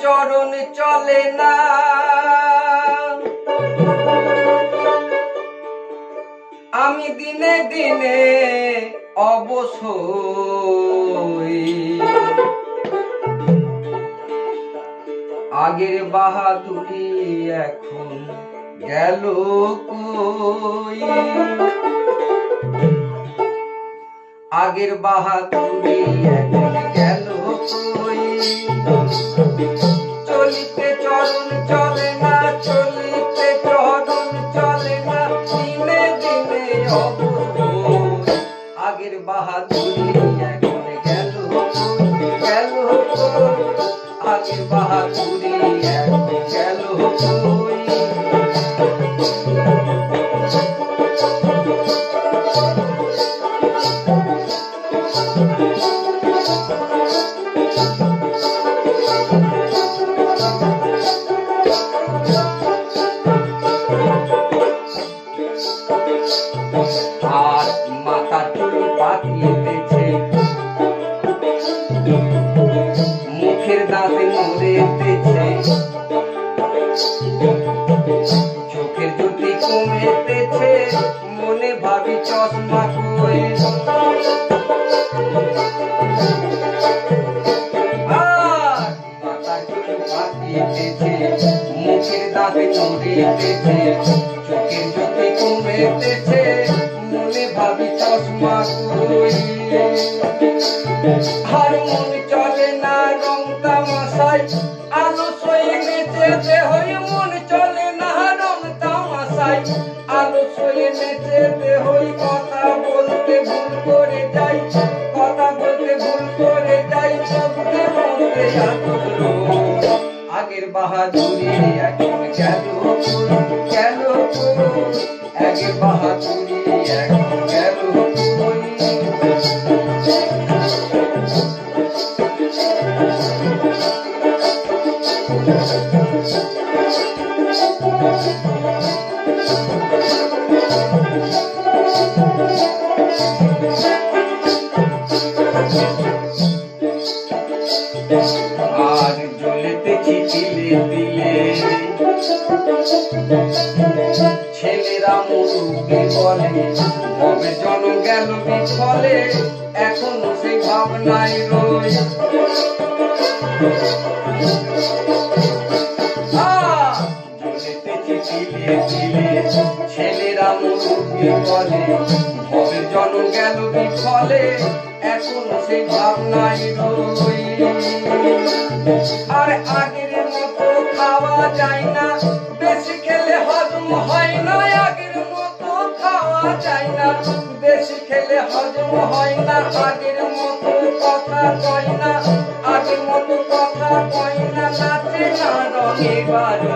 চরণ চলে না, আমি দিনে দিনে অবসর। আগের বাহাদুরি এখন গেল কই, আগের বাহাদুরি এখন গেল কই। চলিতে চরণ চলে না, চলিতে চরণ চলে না, দিনে দিনে অবসর। আগের বাহাদুরি এখন গেল কই, গেল কই, আগের বাহাদুরি এখন গেল কই। আর মাথা চুল পাকিয়েছে, মুখের দাঁতে মরেতেছে, চোখের জ্যোতি কমেতেছে, মনে ভাবি চশমা কই। আর মাথা চুল পাকিয়েছে, মুখের দাঁতে মরেতেছে, চোখের জ্যোতি কমেতেছে, মনে ভাবি চশমা কই। আর মন চলে না রং তামাশায়, আলো সয়ে নেচেতে হই। মন চলে না রং তামাশায়, আলো সয়ে নেচেতে হই। কথা বলতে ভুল করে যাই, কথা বলতে ভুল করে যাই, চলতে মনকে আলো। আগের বাহাদুরি এখন গেল কই, গেল কই, আগের বাহাদুরি এখন গেল কই। আর জ্বলেতেছি তিলে তিলে, ছেলেরা মুরুব্বি বলে কবে জন গেল বিফলে, এখনো সেই ভাবনায় রই। জ্বলেতেছি তিলে তিলে, ছেলেরা মুরুব্বি বলে কবে জন গেল বিফলে, এখনো সেই ভাবনায় রই। আর আগের মতো খাওয়া যায় না, বেশি খেলে হজম হয় না। আগের মতো খাওয়া যায় না, বেশি খেলে হজম হয় না। আগের মতো কথা কয় না, আগের মতো কথা কয় না, নাচে না রঙে বারো।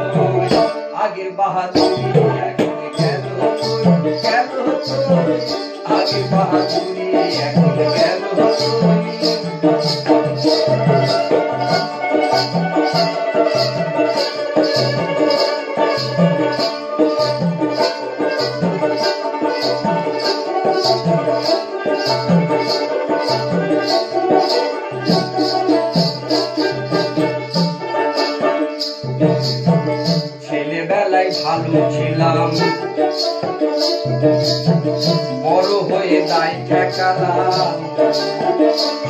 আগের বাহাদুরি এখন গেল কই, গেল কই, আগের বাহাদুরি এখন গেল কই। ছেলেবেলায় ভালো ছিলাম, বড় হয়ে দায় ঠেকালাম,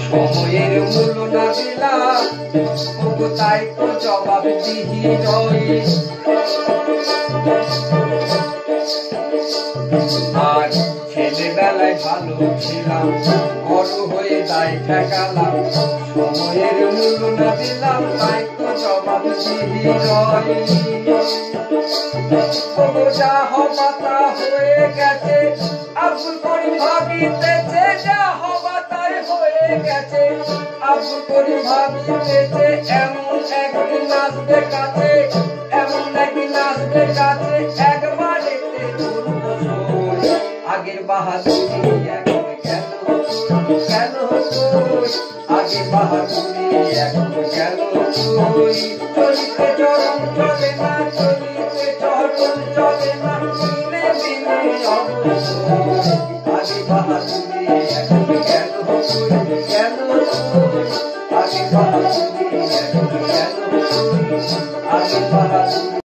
সময়ের মূল্য না দিলাম, ওগো তাই তো জবাব দিহি রই। আর ছেলেবেলায় ভালো ছিলাম, বড় হয়ে দায় ঠেকালাম, সময়ের মূল্য না দিলাম, তাই তো জবাব দিহি রই। ওগো যা হবা তা হয়ে গেছে, আব্দুল করিম ভাবিতেছে, যা হবা তাই হয়ে গেছে, আব্দুল করিম ভাবিতেছে, এমন একদিন আসবে কাছে, এমন একদিন আসবে কাছে, একবারে করবো সই। আগের বাহাদুরি এখন গেল কই, গেল কই, আগের বাহাদুরি এখন গেল কই। চলিতে চরণ চলে না, চলিতে চরণ চলে না, দিনে দিনে অবসর। আগের বাহাদুরি এখন গেল কই, গেল কই, আগের বাহাদুরি।